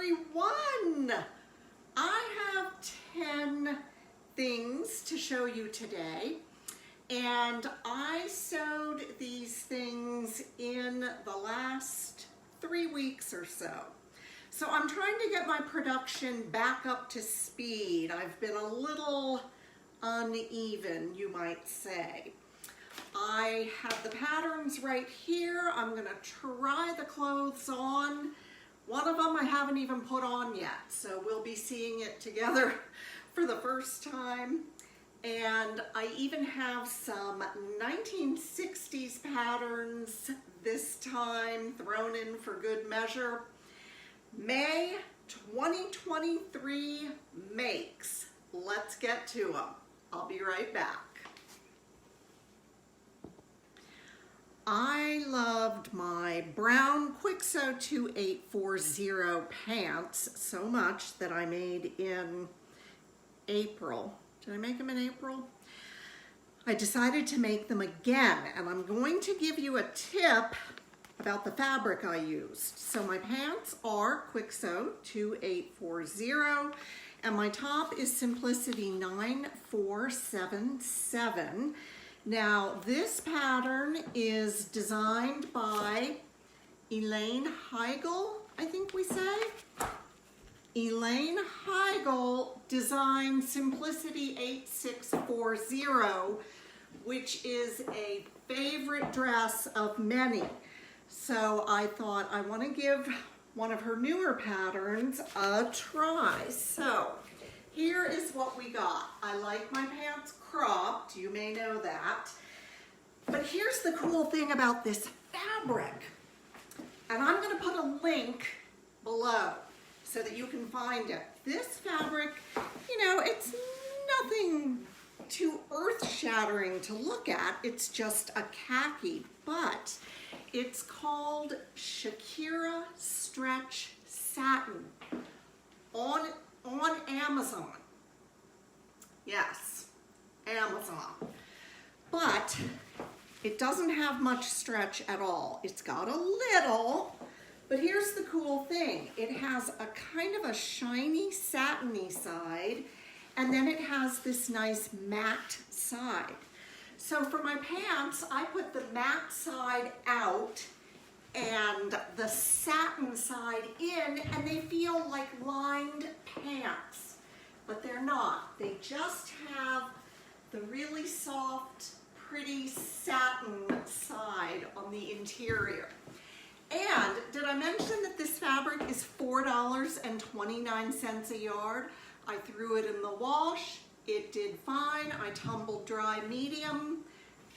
everyone! I have 10 things to show you today, and I sewed these things in the last 3 weeks or so. So I'm trying to get my production back up to speed. I've been a little uneven, you might say. I have the patterns right here. I'm gonna try the clothes on. One of them I haven't even put on yet, so we'll be seeing it together for the first time. And I even have some 1960s patterns this time thrown in for good measure. May 2023 makes. Let's get to them. I'll be right back. I loved my brown Kwik Sew 2840 pants so much that I made in April. Did I make them in April? I decided to make them again, and I'm going to give you a tip about the fabric I used. So my pants are Kwik Sew 2840, and my top is Simplicity 9477. Now, this pattern is designed by Elaine Heigl, I think we say. Elaine Heigl designed Simplicity 8640, which is a favorite dress of many. So I thought I want to give one of her newer patterns a try. So here is what we got. I like my pants cropped, you may know that. But here's the cool thing about this fabric. And I'm going to put a link below so that you can find it. This fabric, you know, it's nothing too earth-shattering to look at. It's just a khaki, but it's called Shakira Stretch Satin on Amazon. Yes, Amazon. But it doesn't have much stretch at all. It's got a little, but here's the cool thing. It has a kind of a shiny, satiny side, and then it has this nice matte side. So for my pants, I put the matte side out and the satin side in, and they feel like lined pants. But they're not. They just have the really soft, pretty satin side on the interior. And did I mention that this fabric is $4.29 a yard? I threw it in the wash. It did fine. I tumbled dry medium.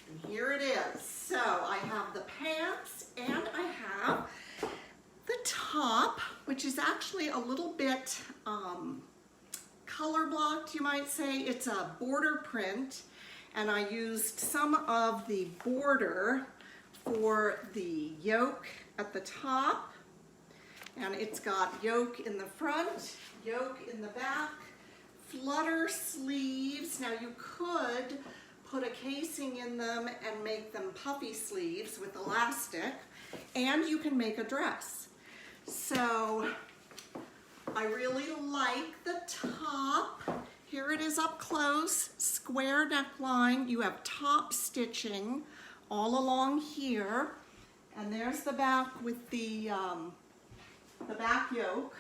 And here it is. So I have the pants and I have the top, which is actually a little bit color blocked, you might say. It's a border print, and I used some of the border for the yoke at the top, and it's got yoke in the front, yoke in the back, flutter sleeves. Now you could put a casing in them and make them puffy sleeves with elastic, and you can make a dress. So I really like the top. Here it is up close, square neckline. You have top stitching all along here. And there's the back with the back yoke.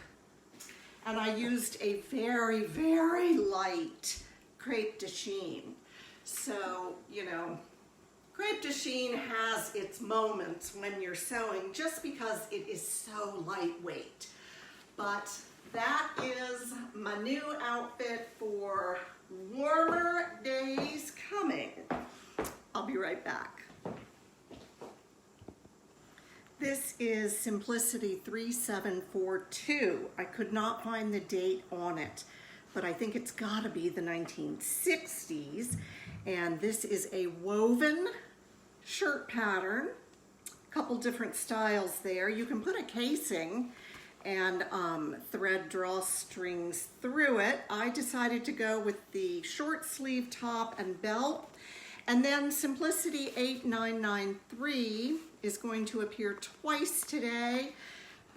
And I used a very, very light crepe de chine. So, you know, crepe de chine has its moments when you're sewing just because it is so lightweight. But that is my new outfit for warmer days coming. I'll be right back. This is Simplicity 3742. I could not find the date on it, but I think it's gotta be the 1960s. And this is a woven shirt pattern. A couple different styles there. You can put a casing and thread drawstrings through it. I decided to go with the short sleeve top and belt. And then Simplicity 8993 is going to appear twice today,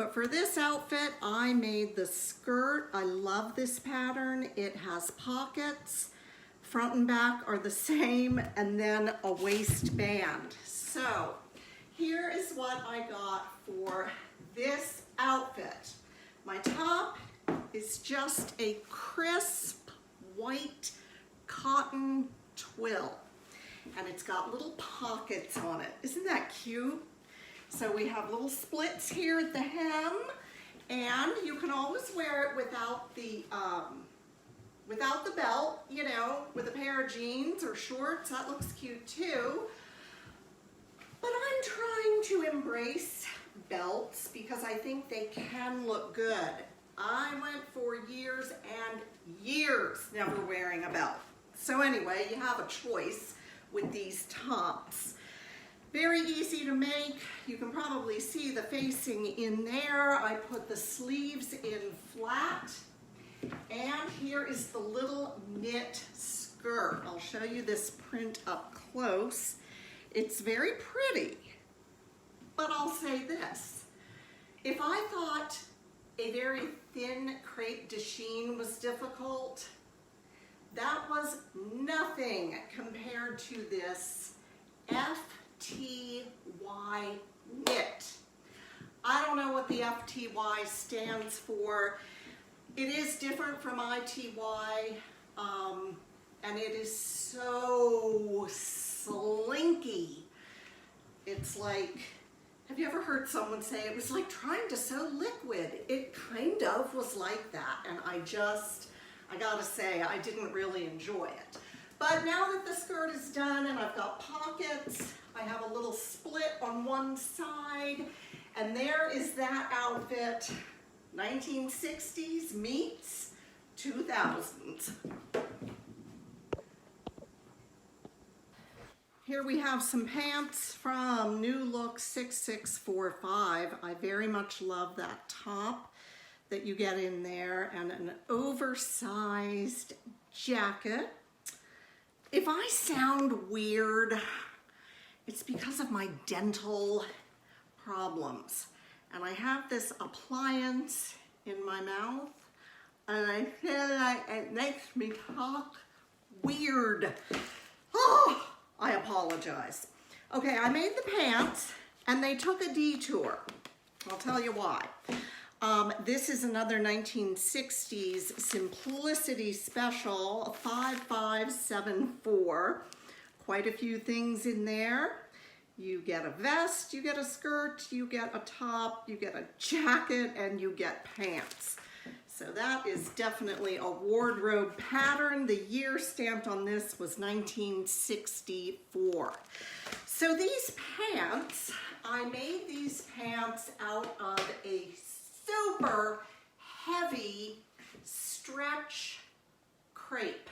But for this outfit, I made the skirt. I love this pattern. It has pockets. Front and back are the same, and then a waistband. So here is what I got for this outfit. My top is just a crisp white cotton twill, and it's got little pockets on it. Isn't that cute? So we have little splits here at the hem, and you can always wear it without the belt, you know, with a pair of jeans or shorts. That looks cute too. But I'm trying to embrace belts because I think they can look good. I went for years and years never wearing a belt. So anyway, you have a choice with these tops. Very easy to make. You can probably see the facing in there. I put the sleeves in flat. And here is the little knit skirt. I'll show you this print up close. It's very pretty, but I'll say this. If I thought a very thin crepe de chine was difficult, that was nothing compared to this FTY knit. I don't know what the FTY stands for. It is different from ITY, and it is so slinky. It's like, have you ever heard someone say it was like trying to sew liquid? It kind of was like that, and I gotta say, I didn't really enjoy it. But now that the skirt is done and I've got pockets, I have a little split on one side, and there is that outfit. 1960s meets 2000s. Here we have some pants from New Look 6645. I very much love that top that you get in there, and an oversized jacket. If I sound weird, it's because of my dental problems. And I have this appliance in my mouth, and I feel like it makes me talk weird. Oh, I apologize. Okay, I made the pants, and they took a detour. I'll tell you why. This is another 1960s Simplicity Special, 5574. Quite a few things in there. You get a vest, you get a skirt, you get a top, you get a jacket, and you get pants. So that is definitely a wardrobe pattern. The year stamped on this was 1964. So these pants, I made these pants out of a super heavy stretch crepe.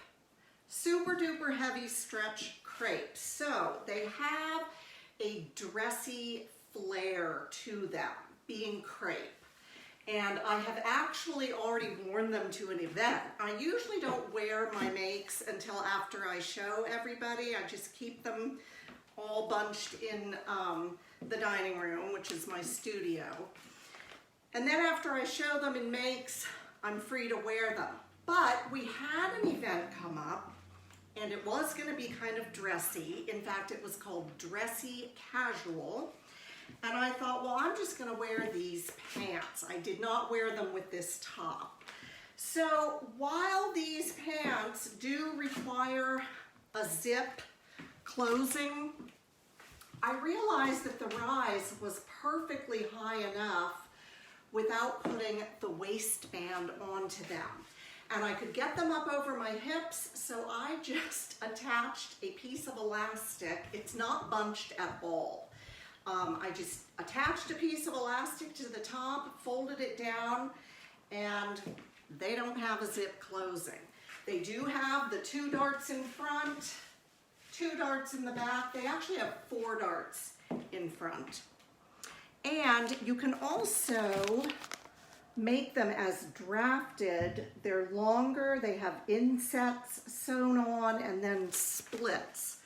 Super duper heavy stretch crepe. So they have a dressy flair to them, being crepe. And I have actually already worn them to an event. I usually don't wear my makes until after I show everybody. I just keep them all bunched in the dining room, which is my studio. And then after I show them in makes, I'm free to wear them. But we had an event come up, and it was going to be kind of dressy. In fact, it was called Dressy Casual. And I thought, well, I'm just going to wear these pants. I did not wear them with this top. So while these pants do require a zip closing, I realized that the rise was perfectly high enough without putting the waistband onto them. And I could get them up over my hips, so I just attached a piece of elastic. It's not bunched at all. I just attached a piece of elastic to the top, folded it down, and they don't have a zip closing. They do have the 2 darts in front, 2 darts in the back. They actually have 4 darts in front. And you can also make them as drafted. They're longer, they have insets sewn on, and then splits.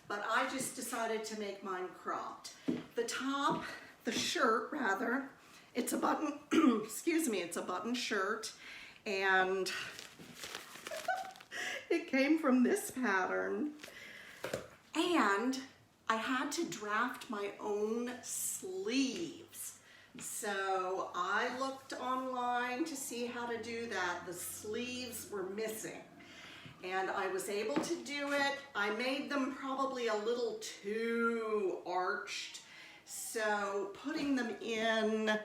But I just decided to make mine cropped. The top, the shirt rather, It's a button, excuse me, it's a button shirt, and it came from this pattern. And I had to draft my own sleeves. So I looked online to see how to do that. The sleeves were missing. And I was able to do it. I made them probably a little too arched. So putting them in,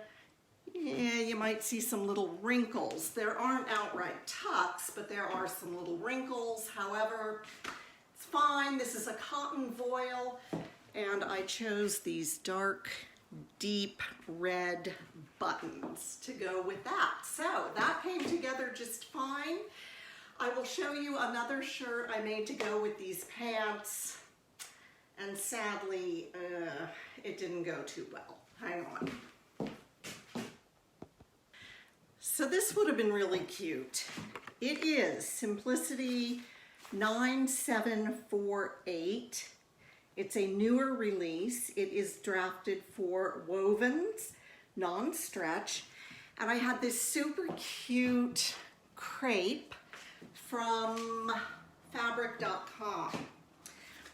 yeah, you might see some little wrinkles. There aren't outright tucks, but there are some little wrinkles. However, it's fine. This is a cotton voile, and I chose these dark, deep red buttons to go with that. So that came together just fine. I will show you another shirt I made to go with these pants, and sadly, it didn't go too well. Hang on. So this would have been really cute. It is Simplicity 9748. It's a newer release. It is drafted for wovens, non-stretch. And I had this super cute crepe from fabric.com.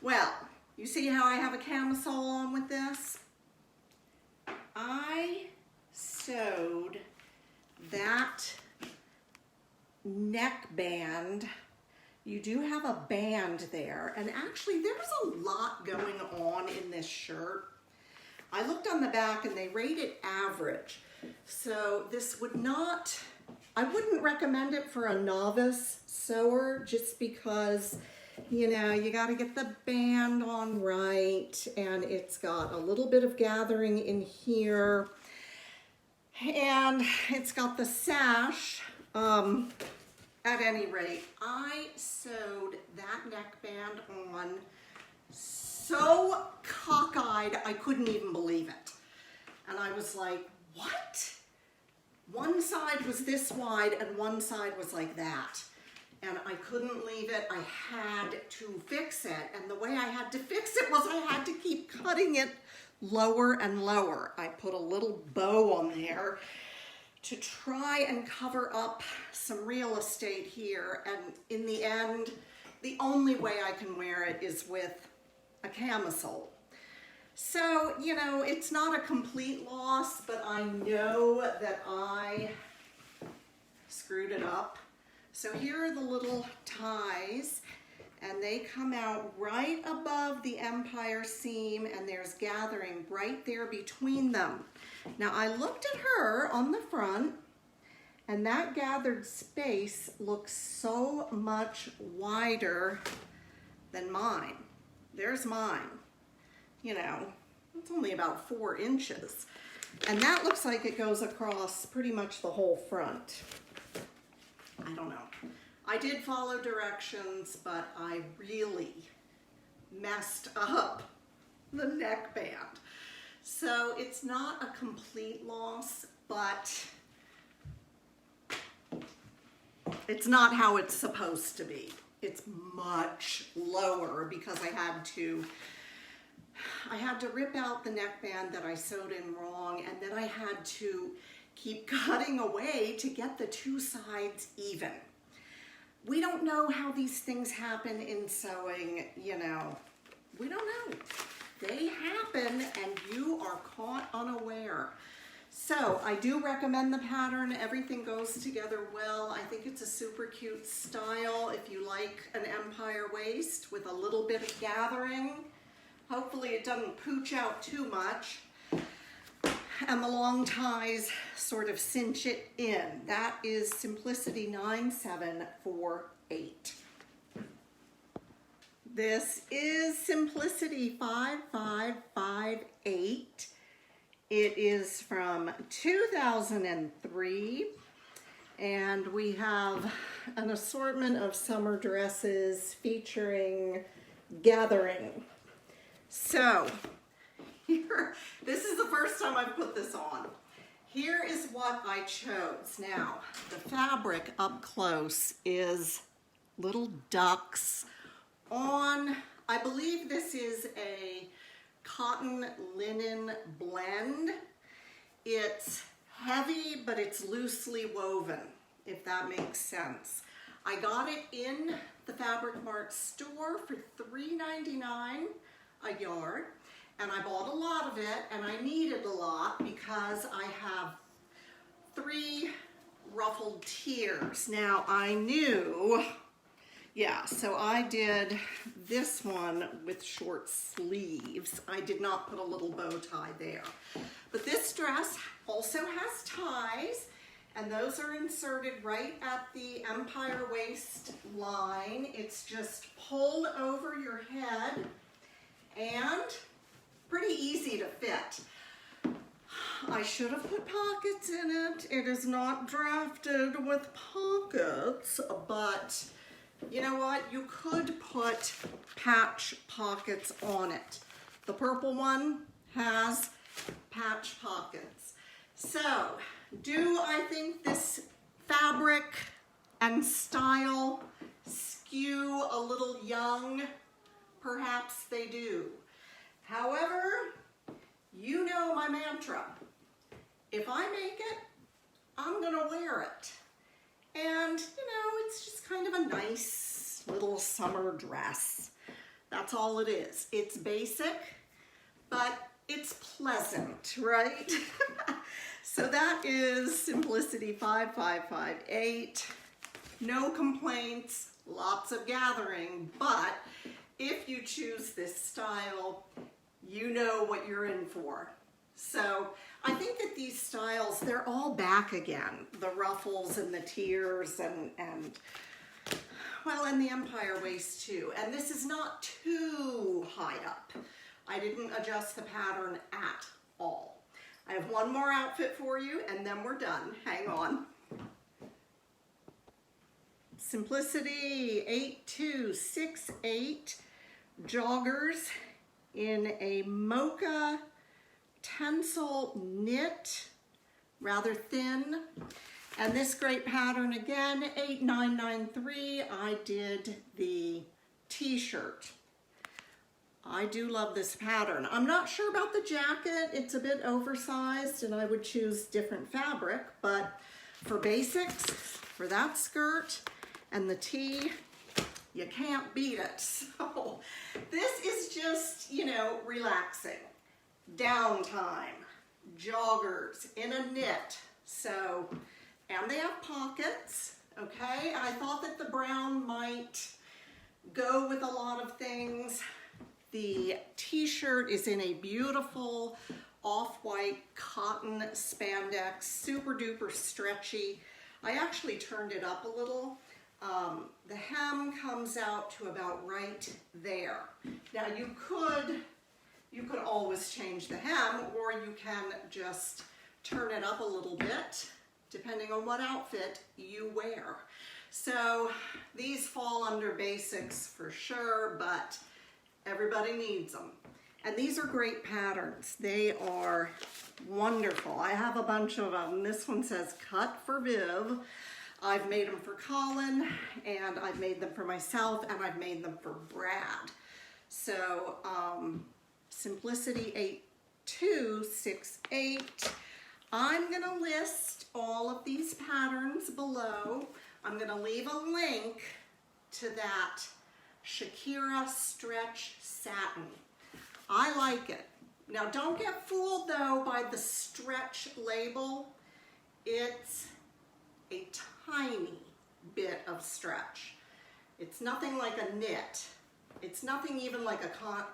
Well, you see how I have a camisole on with this? I sewed that neckband. You do have a band there, and actually there's a lot going on in this shirt. I looked on the back and they rate it average. So this would not, I wouldn't recommend it for a novice sewer, just because, you know, you got to get the band on right, and it's got a little bit of gathering in here, and it's got the sash. At any rate, I sewed that neckband on so cockeyed I couldn't even believe it. And I was like, what? One side was this wide and one side was like that. And I couldn't leave it. I had to fix it. And the way I had to fix it was I had to keep cutting it lower and lower. I put a little bow on there to try and cover up some real estate here. And in the end, the only way I can wear it is with a camisole. So, you know, it's not a complete loss, but I know that I screwed it up. So here are the little ties, and they come out right above the empire seam, and there's gathering right there between them. Now I looked at her on the front, and that gathered space looks so much wider than mine. There's mine. You know, it's only about 4 inches. And that looks like it goes across pretty much the whole front. I don't know. I did follow directions, but I really messed up the neckband. So it's not a complete loss, but it's not how it's supposed to be. It's much lower because I had to rip out the neckband that I sewed in wrong, and then I had to keep cutting away to get the 2 sides even. We don't know how these things happen in sewing, you know. We don't know. They happen and you are caught unaware. So I do recommend the pattern. Everything goes together well. I think it's a super cute style if you like an empire waist with a little bit of gathering. Hopefully it doesn't pooch out too much. And the long ties sort of cinch it in. That is Simplicity 9748. This is Simplicity 5558. It is from 2003, and we have an assortment of summer dresses featuring gathering. So, here, this is the first time I've put this on. Here is what I chose. Now, the fabric up close is little ducks on, I believe this is a cotton linen blend. It's heavy, but it's loosely woven, if that makes sense. I got it in the Fabric Mart store for $3.99 a yard, and I bought a lot of it, and I needed a lot because I have 3 ruffled tiers. Now I knew, yeah, so I did this one with short sleeves. I did not put a little bow tie there. But this dress also has ties, and those are inserted right at the empire waist line. It's just pulled over your head and pretty easy to fit. I should have put pockets in it. It is not drafted with pockets, but you know what? You could put patch pockets on it. The purple one has patch pockets. So, do I think this fabric and style skew a little young? Perhaps they do. However, you know my mantra. If I make it, I'm gonna wear it. And, you know, it's just kind of a nice little summer dress. That's all it is. It's basic, but it's pleasant, right? So that is Simplicity 5558. No complaints, lots of gathering, but if you choose this style, you know what you're in for. So I think that these styles, they're all back again. The ruffles and the tiers and well, and the empire waist too. And this is not too high up. I didn't adjust the pattern at all. I have one more outfit for you and then we're done. Hang on. Simplicity 8268 joggers in a mocha tencel knit, rather thin. And this great pattern again, 8993. I did the t-shirt. I do love this pattern. I'm not sure about the jacket. It's a bit oversized and I would choose different fabric, but for basics, for that skirt and the tee, you can't beat it. So this is just, you know, relaxing, downtime, joggers in a knit. So, and they have pockets, okay? I thought that the brown might go with a lot of things. The t-shirt is in a beautiful off-white cotton spandex, super duper stretchy. I actually turned it up a little. The hem comes out to about right there. Now you could always change the hem, or you can just turn it up a little bit, depending on what outfit you wear. So these fall under basics for sure, but everybody needs them. And these are great patterns. They are wonderful. I have a bunch of them. This one says cut for Viv. I've made them for Colin, and I've made them for myself, and I've made them for Brad. So, Simplicity 8268. I'm gonna list all of these patterns below. I'm gonna leave a link to that Shakira stretch satin. I like it. Now don't get fooled though by the stretch label. It's a tiny bit of stretch. It's nothing like a knit. It's nothing even like a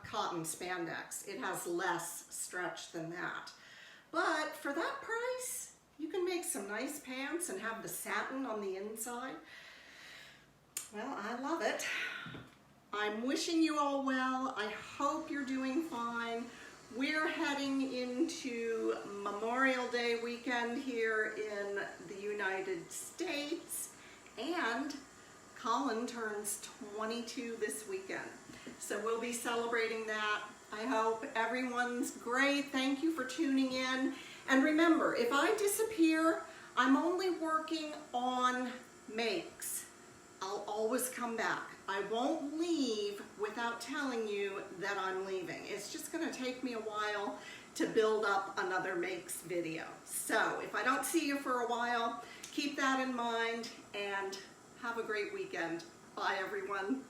cotton spandex. It has less stretch than that. But for that price, you can make some nice pants and have the satin on the inside. Well, I love it. I'm wishing you all well. I hope you're doing fine. We're heading into Memorial Day weekend here in the United States, and Colin turns 22 this weekend. So we'll be celebrating that. I hope everyone's great. Thank you for tuning in. And remember, if I disappear, I'm only working on makes. I'll always come back. I won't leave without telling you that I'm leaving. It's just gonna take me a while to build up another makes video. So if I don't see you for a while, keep that in mind and have a great weekend. Bye everyone.